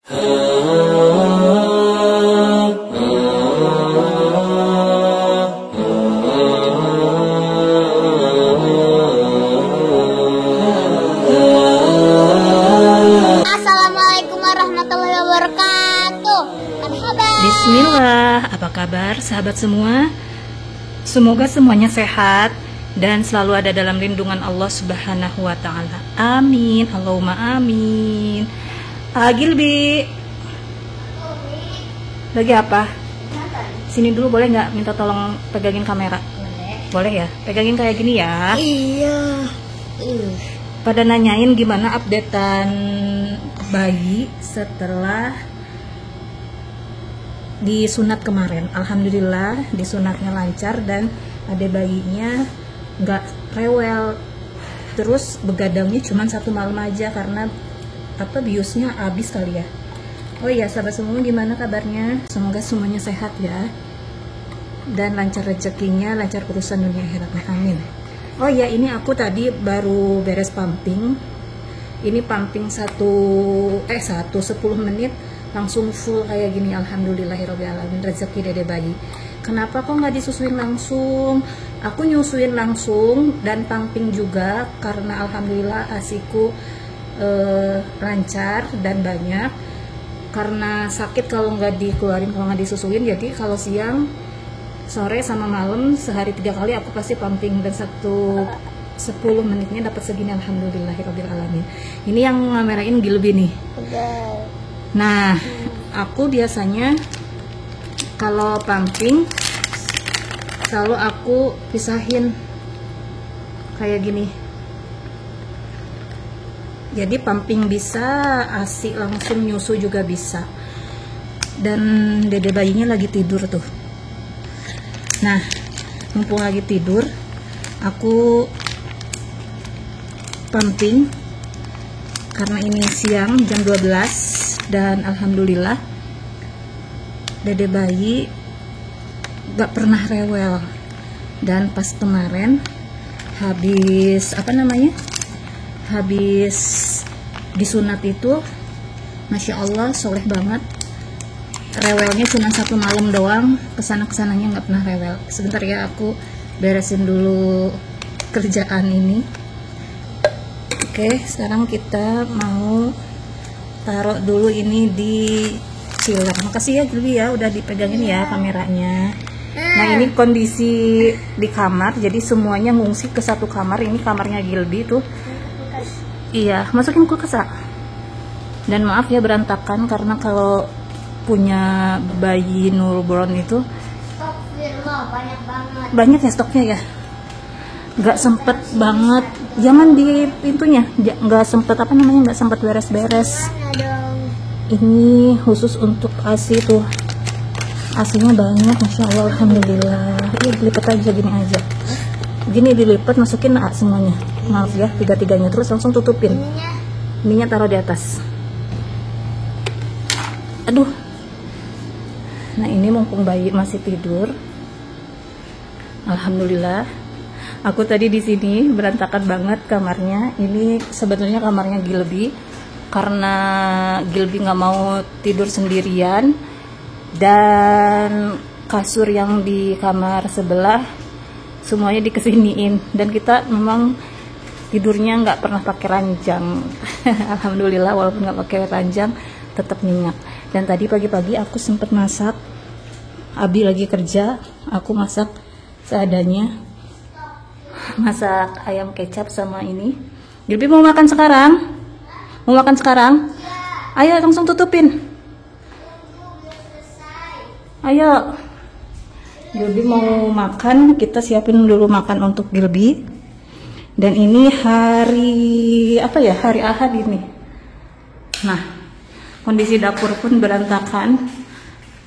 Assalamualaikum warahmatullahi wabarakatuh. Bismillah, apa kabar sahabat semua? Semoga semuanya sehat dan selalu ada dalam lindungan Allah Subhanahu wa Ta'ala. Amin, Allahumma amin. Gilby, lagi apa? Sini dulu boleh nggak? Minta tolong pegangin kamera. Boleh ya? Pegangin kayak gini ya. Iya. Pada nanyain gimana updatean bayi setelah disunat kemarin. Alhamdulillah disunatnya lancar dan ada bayinya nggak rewel. Terus begadangnya cuma 1 malam aja karena biusnya habis kali ya. Oh iya sahabat semua, gimana kabarnya? Semoga semuanya sehat ya, dan lancar rezekinya, lancar urusan dunia akhiratnya, amin. Oh iya, ini aku tadi baru beres pumping. Ini pumping 10 menit langsung full kayak gini. Alhamdulillahirobbilalamin, rezeki dede bayi. Kenapa kok nggak disusuin langsung? Aku nyusuin langsung dan pumping juga karena alhamdulillah asiku lancar dan banyak. Karena sakit kalau nggak dikeluarin, kalau nggak disusuin, jadi kalau siang, sore sama malam sehari 3 kali aku pasti pumping, dan 10 menitnya dapat segini. Alhamdulillahirobbilalamin. Ini yang ngamerain Gilby nih. Nah, aku biasanya kalau pumping selalu aku pisahin kayak gini. Jadi pumping bisa, ASI langsung nyusu juga bisa. Dan dede bayinya lagi tidur tuh. Nah, mumpung lagi tidur, aku pumping karena ini siang jam 12, dan alhamdulillah dede bayi gak pernah rewel. Dan pas kemarin habis habis disunat itu, Masya Allah soleh banget. Rewelnya cuma 1 malam doang, kesananya nggak pernah rewel. Sebentar ya, aku beresin dulu kerjaan ini. Oke, sekarang kita mau taruh dulu ini di chiller. Makasih ya Gilby ya, udah dipegangin ya kameranya. Nah, ini kondisi di kamar, jadi semuanya ngungsi ke satu kamar. Ini kamarnya Gilby tuh. Iya, masukin kulkas. Dan maaf ya berantakan, karena kalau punya bayi newborn itu banyak ya stoknya ya. Nggak sempet banget, jangan di pintunya, nggak sempet nggak sempet beres-beres. Ini khusus untuk ASI tuh, ASInya banyak, Masya Allah, alhamdulillah. Iya, dilipat aja gini aja. Gini dilipat, masukin semuanya. Maaf ya, 3-3-nya, terus langsung tutupin. Ininya taruh di atas. Aduh. Nah, ini mumpung bayi masih tidur. Alhamdulillah. Aku tadi di sini berantakan banget kamarnya. Ini sebetulnya kamarnya Gilby, karena Gilby nggak mau tidur sendirian, dan kasur yang di kamar sebelah semuanya dikesiniin, dan kita memang tidurnya nggak pernah pakai ranjang. Alhamdulillah, walaupun nggak pakai ranjang tetap nyenyak. Dan tadi pagi-pagi aku sempet masak. Abi lagi kerja, aku masak seadanya, masak ayam kecap sama ini. Gilby mau makan sekarang? Mau makan sekarang? Ayo langsung tutupin. Ayo. Gilby mau makan, kita siapin dulu makan untuk Gilby. Dan ini hari hari Ahad ini. Nah, kondisi dapur pun berantakan.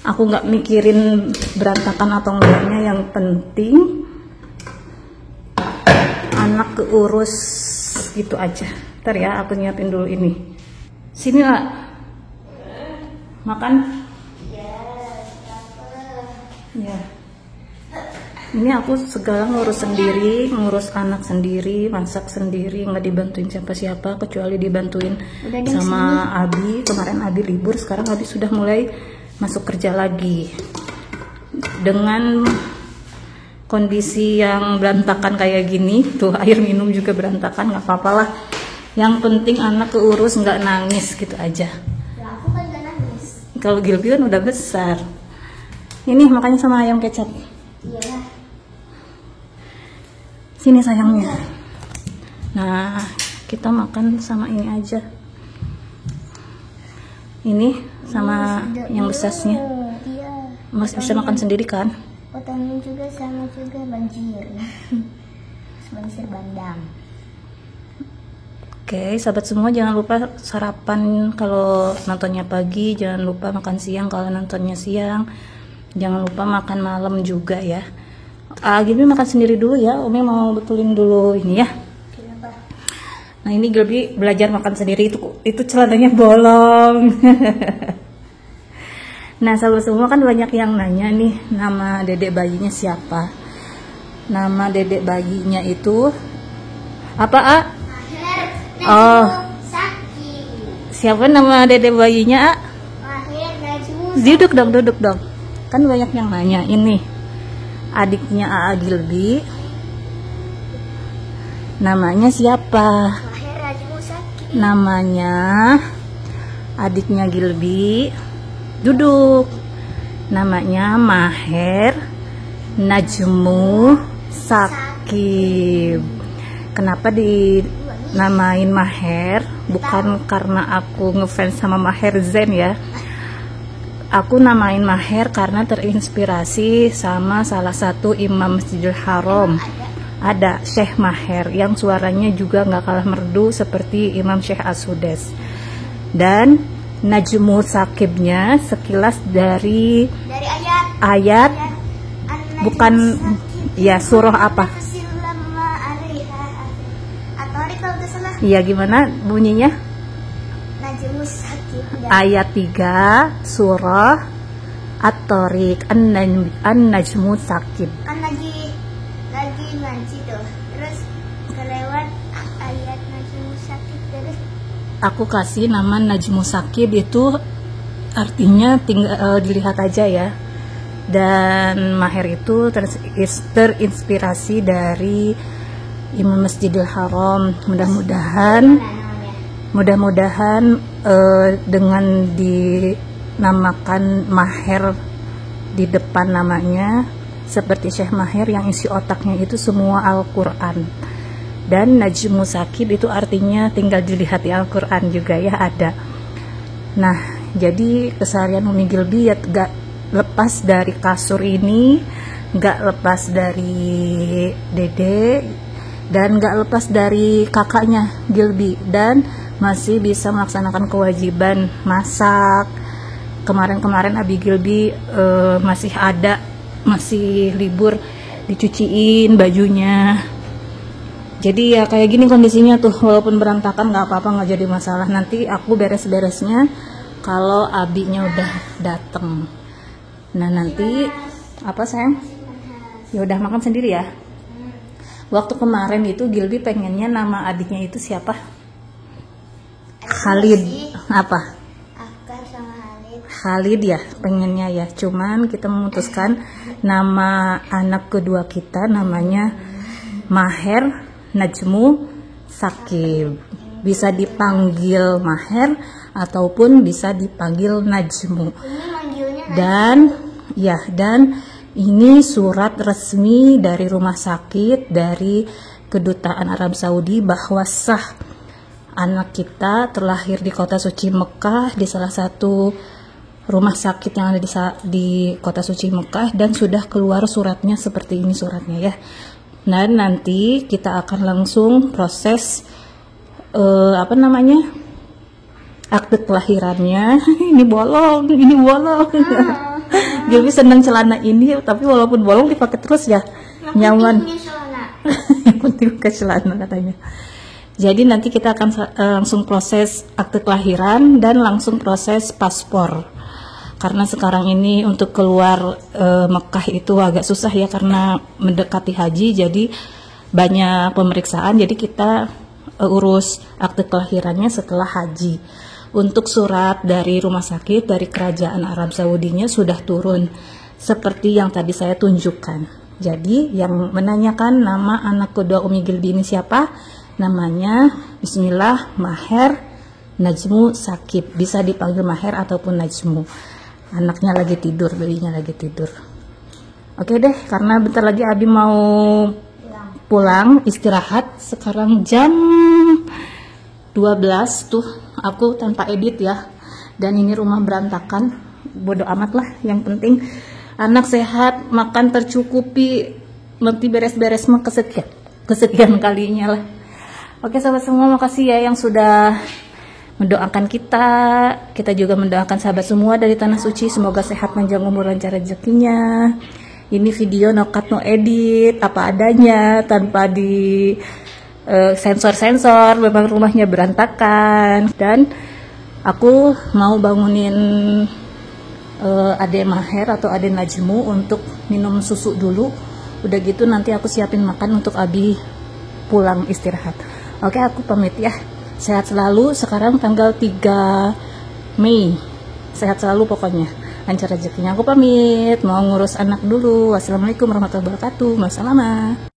Aku nggak mikirin berantakan atau enggaknya, yang penting anak keurus gitu aja. Ntar ya, aku nyiapin dulu ini. Sini lah, makan. Ya. Ini aku segala ngurus sendiri, ngurus anak sendiri, masak sendiri, nggak dibantuin siapa-siapa kecuali dibantuin sama Abi. Kemarin Abi libur, sekarang Abi sudah mulai masuk kerja lagi. Dengan kondisi yang berantakan kayak gini, tuh air minum juga berantakan, nggak apa-apa lah. Yang penting anak keurus, nggak nangis gitu aja. Ya, aku kan gak nangis. Kalau Gilby kan udah besar. Ini makanya sama ayam kecap. Iya. Sini sayangnya. Nah, kita makan sama ini aja. Ini sama yang besarnya. Iya. Mas bisa makan sendiri kan? Potongnya juga sama juga banjir. Banjir bandang. Oke, sahabat semua, jangan lupa sarapan kalau nontonnya pagi, jangan lupa makan siang kalau nontonnya siang. Jangan lupa makan malam juga ya. Gilby makan sendiri dulu ya. Umi mau betulin dulu ini ya. Kenapa? Nah, ini Gilby belajar makan sendiri, itu celananya bolong. Nah, sahabat semua, kan banyak yang nanya nih, nama dedek bayinya siapa? Nama dedek bayinya itu apa, A? Mahir Oh, Sakit. siapa nama dedek bayinya, A? Mahir Najmu. Duduk dong. Kan banyak yang nanya. Ini adiknya A Gilby, namanya siapa? Mahir Najmu Sakit. Namanya adiknya Gilby, duduk, namanya Maher Najmu Sakib. Kenapa dinamain Maher? Bukan karena aku ngefans sama Maher Zain ya. Aku namain Maher karena terinspirasi sama salah satu imam Masjidil Haram. Ada Syekh Maher yang suaranya juga nggak kalah merdu seperti Imam Syekh As-Sudes. Dan Najmu Sakibnya sekilas dari ayat bukan ya, surah apa? Iya, gimana bunyinya? Najmu Sakib. Ayat 3 surah At-Tariq, An-Najmu Sakib. Kan lagi ngaji tuh. Terus kelewat ayat Najmu Sakib, terus Aku kasih nama Najmu Sakib, itu artinya tinggal dilihat aja ya. Dan Maher itu terinspirasi dari Imam Masjidil Haram. Mudah-mudahan dengan dinamakan Maher di depan namanya seperti Syekh Maher yang isi otaknya itu semua Al-Quran. Dan Najmu Sakib itu artinya tinggal dilihat di Al-Quran juga ya, ada. Nah, jadi keseharian Umi Gilby ya gak lepas dari kasur ini, gak lepas dari Dede, dan gak lepas dari kakaknya Gilby, dan masih bisa melaksanakan kewajiban masak. Kemarin Abi Gilby masih libur, dicuciin bajunya. Jadi ya kayak gini kondisinya tuh, walaupun berantakan nggak apa-apa, nggak jadi masalah. Nanti aku beres-beresnya kalau Abinya udah dateng. Nah, nanti apa sayang? Ya udah makan sendiri ya. Waktu kemarin itu Gilby pengennya nama adiknya itu siapa? Khalid. Apa? Akar sama Khalid. Khalid ya pengennya ya. Cuman kita memutuskan nama anak kedua kita namanya Maher Najmu Sakib. Bisa dipanggil Maher ataupun bisa dipanggil Najmu. Ini manggilnya Dan ini surat resmi dari rumah sakit, dari Kedutaan Arab Saudi, bahwa sah anak kita terlahir di kota suci Mekah, di salah satu rumah sakit yang ada di kota suci Mekah, dan sudah keluar suratnya seperti ini suratnya ya. Nah, nanti kita akan langsung proses akte kelahirannya. Ini bolong. Gilby seneng celana ini, tapi walaupun bolong dipakai terus ya, nyaman. Yang penting ke celana katanya. Jadi nanti kita akan langsung proses akte kelahiran dan langsung proses paspor. karena sekarang ini untuk keluar Mekah itu agak susah ya karena mendekati haji, jadi banyak pemeriksaan, jadi kita urus akte kelahirannya setelah haji. Untuk surat dari rumah sakit dari kerajaan Arab Saudinya sudah turun seperti yang tadi saya tunjukkan. Jadi yang menanyakan nama anak kedua Umi Gilby ini siapa, namanya Bismillah Maher Najmu Sakib, bisa dipanggil Maher ataupun Najmu. Anaknya lagi tidur, bayinya lagi tidur. Oke deh, karena bentar lagi Abi mau pulang istirahat. Sekarang jam 12 tuh, aku tanpa edit ya, dan ini rumah berantakan, bodo amat lah, yang penting anak sehat, makan tercukupi, nanti beres-beres mah kesekian kalinya lah. Oke sahabat semua, makasih ya yang sudah mendoakan kita juga mendoakan sahabat semua dari Tanah Suci, semoga sehat, panjang umur, lancar rezekinya. Ini video no cut no edit, apa adanya, tanpa di sensor-sensor, memang rumahnya berantakan. Dan aku mau bangunin Ade Maher atau Ade Najmu untuk minum susu dulu. Udah gitu nanti aku siapin makan untuk Abi pulang istirahat. Oke, aku pamit ya. Sehat selalu. Sekarang tanggal 3 Mei. Sehat selalu pokoknya. Lancar rezekinya. Aku pamit. Mau ngurus anak dulu. Wassalamualaikum warahmatullahi wabarakatuh. Wassalam.